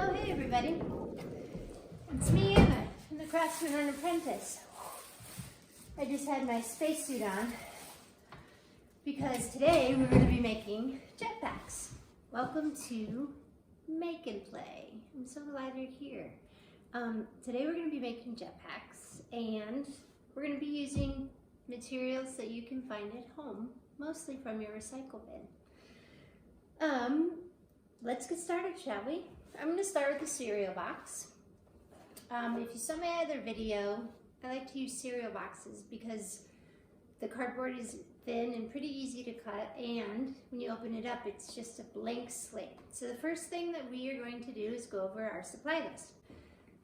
Oh, hey everybody. It's me, Emma, from the Craftsman and Apprentice. I just had my spacesuit on because today we're going to be making jetpacks. Welcome to Make and Play. I'm so glad you're here. Today we're going to be making jetpacks, and we're going to be using materials that you can find at home, mostly from your recycle bin. Let's get started, shall we? I'm going to start with the cereal box. If you saw my other video, I like to use cereal boxes because the cardboard is thin and pretty easy to cut, and when you open it up, it's just a blank slate. So the first thing that we are going to do is go over our supply list.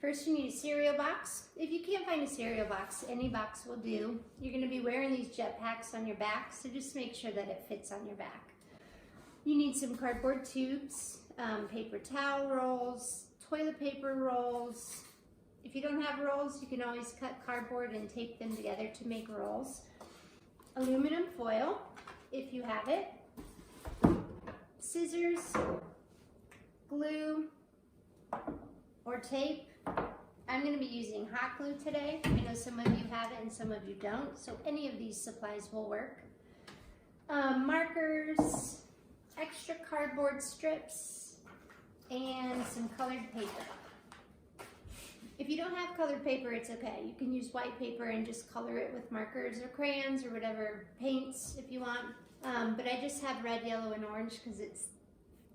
First, you need a cereal box. If you can't find a cereal box, any box will do. You're going to be wearing these jetpacks on your back, so just make sure that it fits on your back. You need some cardboard tubes, paper towel rolls, toilet paper rolls. If you don't have rolls, you can always cut cardboard and tape them together to make rolls. Aluminum foil, if you have it. Scissors, glue, or tape. I'm going to be using hot glue today. I know some of you have it and some of you don't, so any of these supplies will work. Markers, extra cardboard strips, and some colored paper. If you don't have colored paper, it's okay. You can use white paper and just color it with markers or crayons or whatever paints if you want. But I just have red, yellow, and orange because it's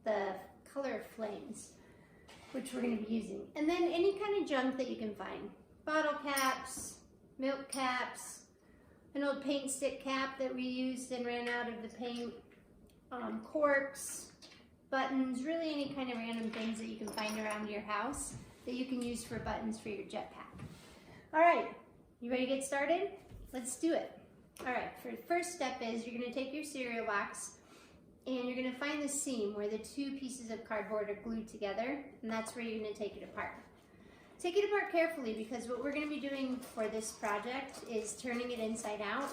the color of flames, which we're going to be using. And then any kind of junk that you can find. Bottle caps, milk caps, an old paint stick cap that we used and ran out of the paint, corks, buttons, really any kind of random things that you can find around your house that you can use for buttons for your jetpack. All right, you ready to get started? Let's do it. All right, for the first step is you're going to take your cereal box and you're going to find the seam where the two pieces of cardboard are glued together, and that's where you're going to take it apart. Take it apart carefully because what we're going to be doing for this project is turning it inside out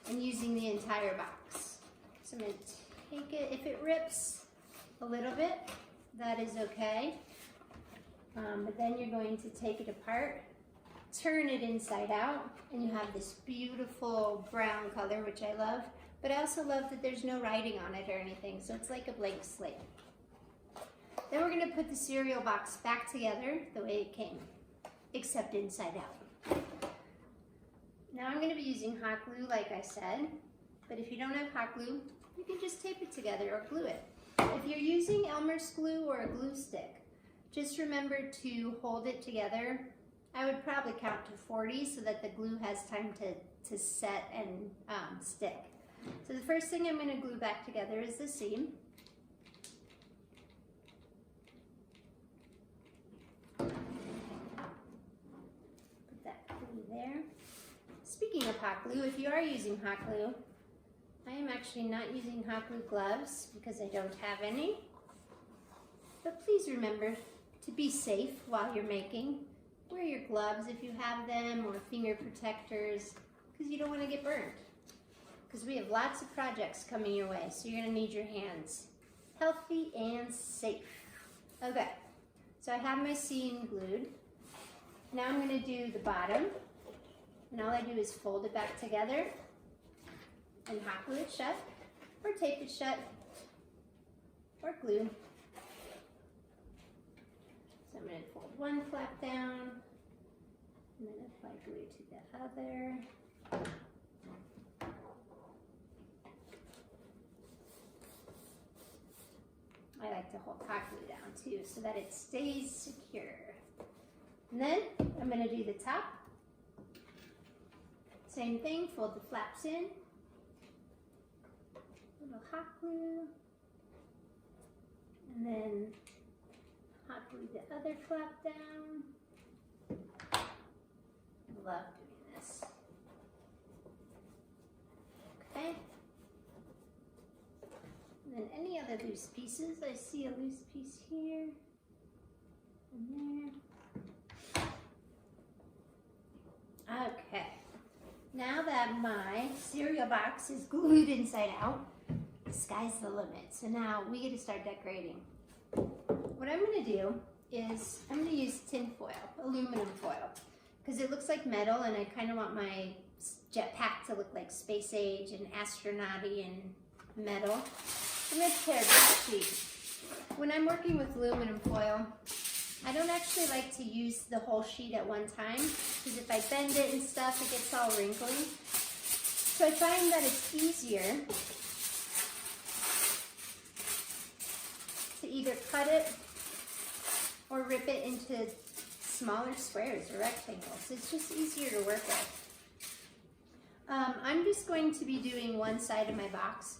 and using the entire box. So I'm going to take it, if it rips a little bit, that is okay. But then you're going to take it apart, turn it inside out, and you have this beautiful brown color, which I love. But I also love that there's no writing on it or anything, so it's like a blank slate. Then we're going to put the cereal box back together the way it came, except inside out. Now I'm going to be using hot glue, like I said, but if you don't have hot glue, you can just tape it together or glue it. If you're using Elmer's glue or a glue stick, just remember to hold it together. I would probably count to 40 so that the glue has time to set and stick. So the first thing I'm going to glue back together is the seam. Put that glue there. Speaking of hot glue, if you are using hot glue, I am actually not using hot glue gloves because I don't have any. But please remember to be safe while you're making. Wear your gloves if you have them, or finger protectors, because you don't want to get burned. Because we have lots of projects coming your way, so you're going to need your hands healthy and safe. Okay, so I have my seam glued. Now I'm going to do the bottom, and all I do is fold it back together and hot glue it shut, or tape it shut, or glue. So I'm going to fold one flap down, and then apply glue to the other. I like to hold hot glue down too so that it stays secure. And then I'm going to do the top. Same thing, fold the flaps in. A little hot glue. And then hot glue the other flap down. I love doing this. Okay. And then any other loose pieces. I see a loose piece here and there. Okay. Now that my cereal box is glued inside out, the sky's the limit. So now we get to start decorating. What I'm going to do is I'm going to use tin foil, aluminum foil, because it looks like metal and I kind of want my jetpack to look like space age and astronaut-y and metal. I'm going to tear this sheet. When I'm working with aluminum foil, I don't actually like to use the whole sheet at one time, because if I bend it and stuff, it gets all wrinkly. So I find that it's easier to either cut it or rip it into smaller squares or rectangles. It's just easier to work with. I'm just going to be doing one side of my box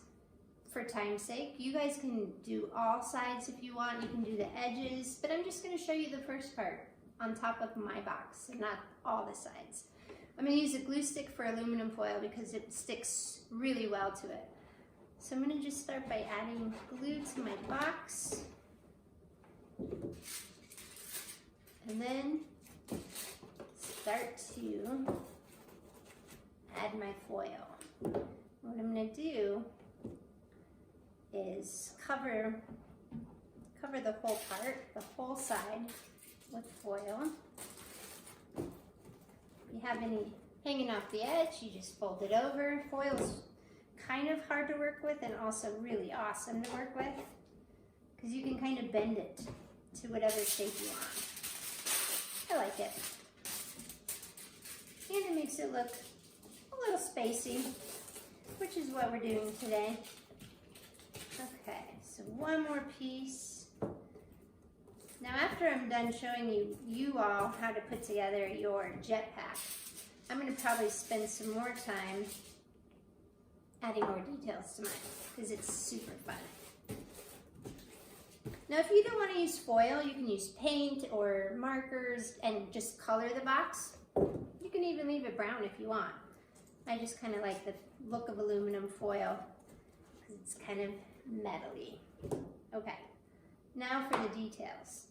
for time's sake. You guys can do all sides if you want. You can do the edges, but I'm just going to show you the first part on top of my box and not all the sides. I'm going to use a glue stick for aluminum foil because it sticks really well to it. So I'm going to just start by adding glue to my box. And then start to add my foil. What I'm going to do is cover the whole part, the whole side with foil. If you have any hanging off the edge, you just fold it over. Foil's kind of hard to work with and also really awesome to work with because you can kind of bend it to whatever shape you want. I like it. And it makes it look a little spacey, which is what we're doing today. Okay, so one more piece. Now after I'm done showing you all how to put together your jetpack, I'm going to probably spend some more time adding more details to mine because it's super fun. Now if you don't want to use foil, you can use paint or markers and just color the box. You can even leave it brown if you want. I just kind of like the look of aluminum foil because it's kind of metally. Okay, now for the details.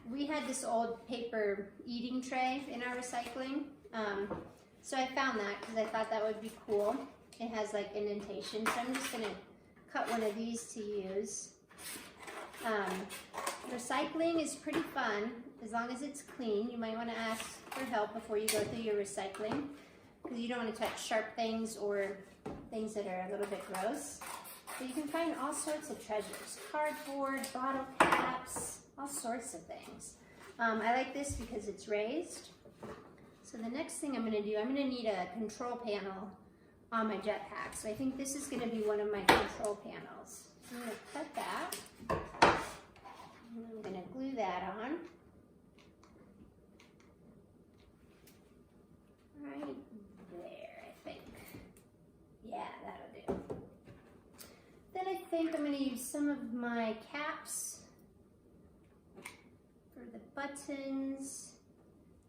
We had this old paper eating tray in our recycling. So I found that because I thought that would be cool. It has like indentation, so I'm just gonna cut one of these to use. Recycling is pretty fun as long as it's clean. You might want to ask for help before you go through your recycling because you don't want to touch sharp things or things that are a little bit gross. But you can find all sorts of treasures. Cardboard, bottle caps, all sorts of things. I like this because it's raised. So the next thing I'm going to do, I'm going to need a control panel on my jetpack. So I think this is going to be one of my control panels. So I'm going to cut that. And I'm going to glue that on. Right there, I think. Yeah, that'll do. Then I think I'm going to use some of my caps for the buttons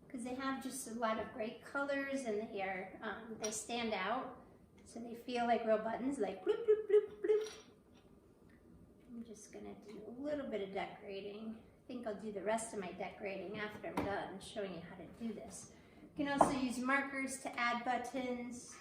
because they have just a lot of great colors and they stand out, so they feel like real buttons, like bloop, bloop, bloop, bloop. I'm just going to do a little bit of decorating. I think I'll do the rest of my decorating after I'm done showing you how to do this. You can also use markers to add buttons.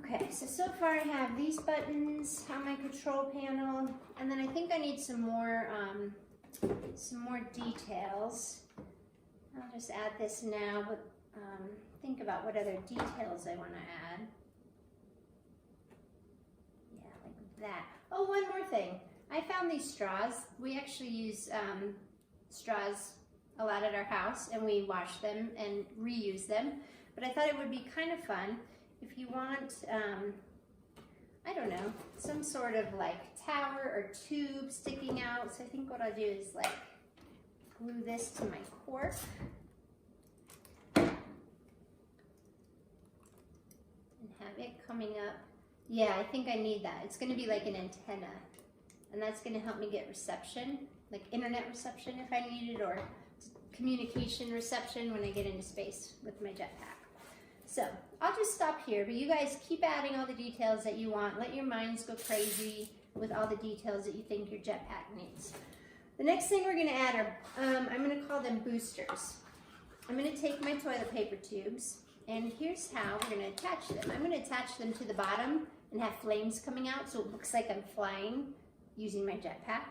Okay, so far I have these buttons on my control panel, and then I think I need some more details. I'll just add this now, but think about what other details I want to add. Yeah, like that. Oh, one more thing. I found these straws. We actually use straws a lot at our house, and we wash them and reuse them. But I thought it would be kind of fun if you want, I don't know, some sort of like tower or tube sticking out. So I think what I'll do is like glue this to my cork. And have it coming up. Yeah, I think I need that. It's going to be like an antenna. And that's going to help me get reception, like internet reception if I need it, or communication reception when I get into space with my jetpack. So I'll just stop here, but you guys keep adding all the details that you want. Let your minds go crazy with all the details that you think your jetpack needs. The next thing we're going to add are, I'm going to call them boosters. I'm going to take my toilet paper tubes And here's how we're going to attach them. I'm going to attach them to the bottom and have flames coming out so it looks like I'm flying using my jetpack.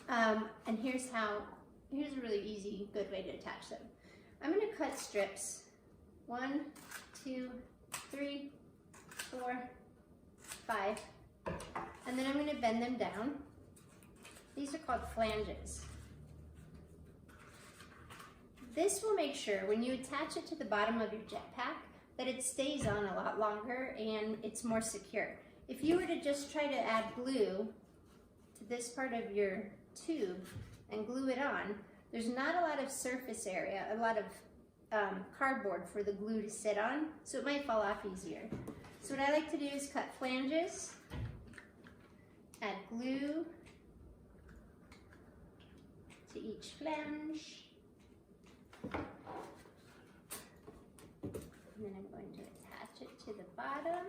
And here's a really easy, good way to attach them. I'm going to cut strips. 1, 2, 3, 4, 5. And then I'm going to bend them down. These are called flanges. This will make sure when you attach it to the bottom of your jetpack that it stays on a lot longer and it's more secure. If you were to just try to add glue to this part of your tube and glue it on, there's not a lot of surface area, a lot of cardboard for the glue to sit on, so it might fall off easier. So what I like to do is cut flanges, add glue to each flange, and then I'm going to attach it to the bottom.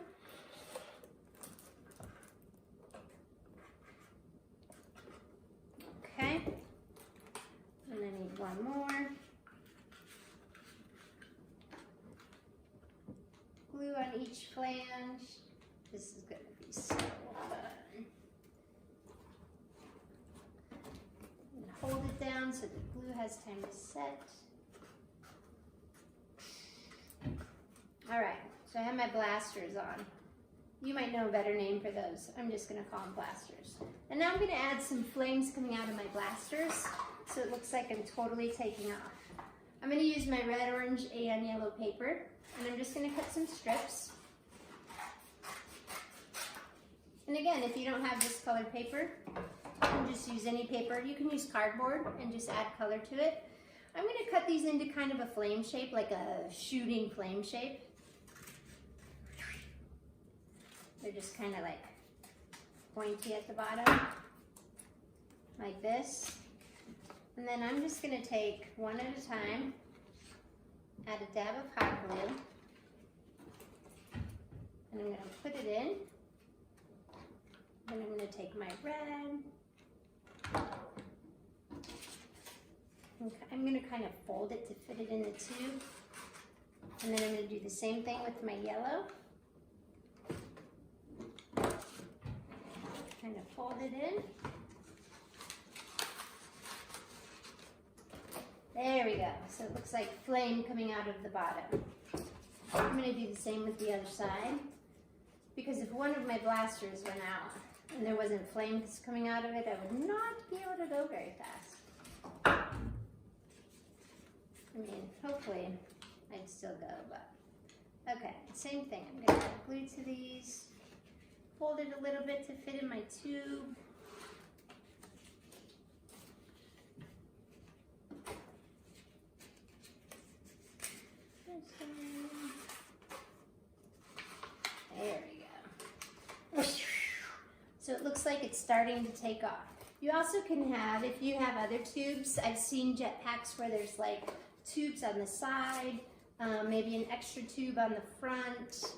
Okay, and I need one more. Glue on each flange. This is going to be so fun. And hold it down so the glue has time to set. All right, so I have my blasters on. You might know a better name for those. I'm just going to call them blasters. And now I'm going to add some flames coming out of my blasters so it looks like I'm totally taking off. I'm going to use my red, orange, and yellow paper, and I'm just going to cut some strips. And again, if you don't have this colored paper, you can just use any paper. You can use cardboard and just add color to it. I'm going to cut these into kind of a flame shape, like a shooting flame shape. They're just kind of like pointy at the bottom, like this. And then I'm just going to take one at a time, add a dab of hot glue, and I'm going to put it in. Then I'm going to take my red. Okay, I'm going to kind of fold it to fit it in the tube. And then I'm going to do the same thing with my yellow. Kind of fold it in. There we go. So it looks like flame coming out of the bottom. I'm going to do the same with the other side, because if one of my blasters went out and there wasn't flames coming out of it, I would not be able to go very fast. I mean, hopefully I'd still go, but okay, same thing. I'm going to add glue to these, fold it a little bit to fit in my tube. There we go. So it looks like it's starting to take off. You also can have, if you have other tubes, I've seen jetpacks where there's like tubes on the side, maybe an extra tube on the front,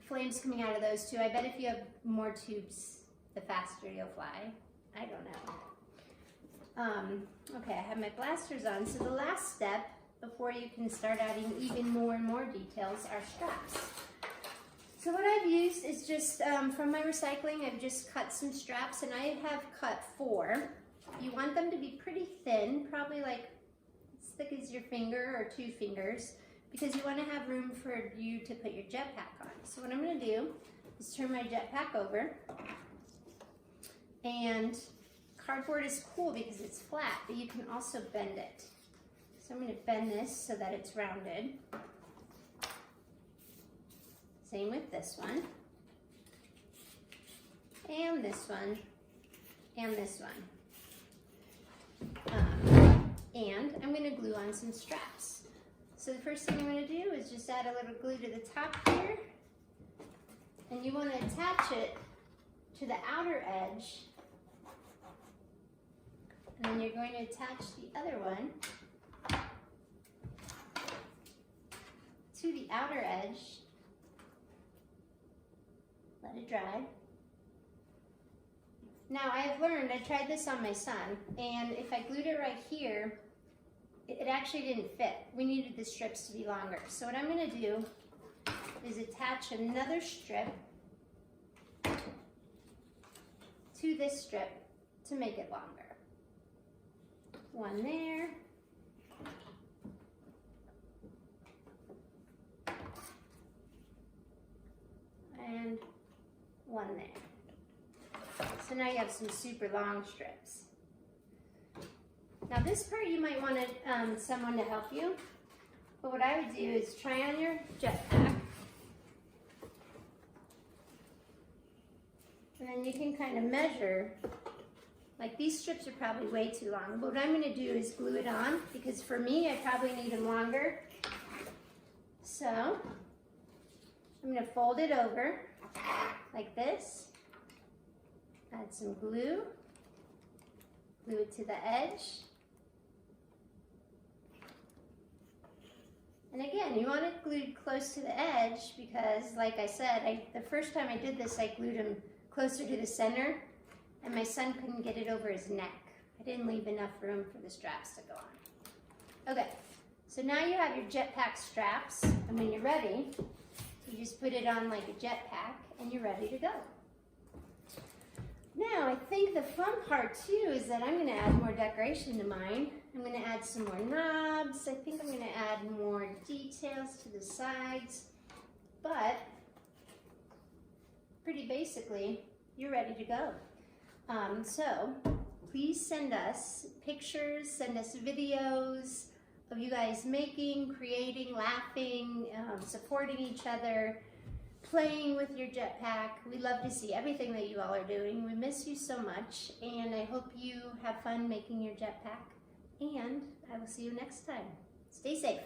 flames coming out of those too. I bet if you have more tubes, the faster you'll fly. I don't know. Okay, I have my blasters on. So the last step before you can start adding even more and more details are straps. So what I've used is just, from my recycling, I've just cut some straps, and I have cut 4. You want them to be pretty thin, probably like as thick as your finger or 2 fingers, because you want to have room for you to put your jetpack on. So what I'm going to do is turn my jetpack over, and cardboard is cool because it's flat, but you can also bend it. So I'm going to bend this so that it's rounded. Same with this one, and this one, and this one. And I'm going to glue on some straps. So the first thing I'm going to do is just add a little glue to the top here, and you want to attach it to the outer edge, and then you're going to attach the other one to the outer edge. Let it dry. Now I have learned, I tried this on my son, and if I glued it right here, it actually didn't fit. We needed the strips to be longer. So what I'm gonna do is attach another strip to this strip to make it longer. One there. And one there. So now you have some super long strips. Now this part you might want someone to help you, but what I would do is try on your jetpack, and then you can kind of measure, like these strips are probably way too long, but what I'm going to do is glue it on, because for me I probably need them longer. So I'm going to fold it over like this, add some glue, glue it to the edge. And again, you want it glued close to the edge because, like I said, the first time I did this, I glued them closer to the center, and my son couldn't get it over his neck. I didn't leave enough room for the straps to go on. Okay, so now you have your jetpack straps, and when you're ready, you just put it on like a jetpack, and you're ready to go. Now, I think the fun part too is that I'm going to add more decoration to mine. I'm going to add some more knobs. I think I'm going to add more details to the sides. But pretty basically, you're ready to go. So please send us pictures, send us videos of you guys making, creating, laughing, supporting each other, playing with your jetpack. We love to see everything that you all are doing. We miss you so much, and I hope you have fun making your jetpack, and I will see you next time. Stay safe.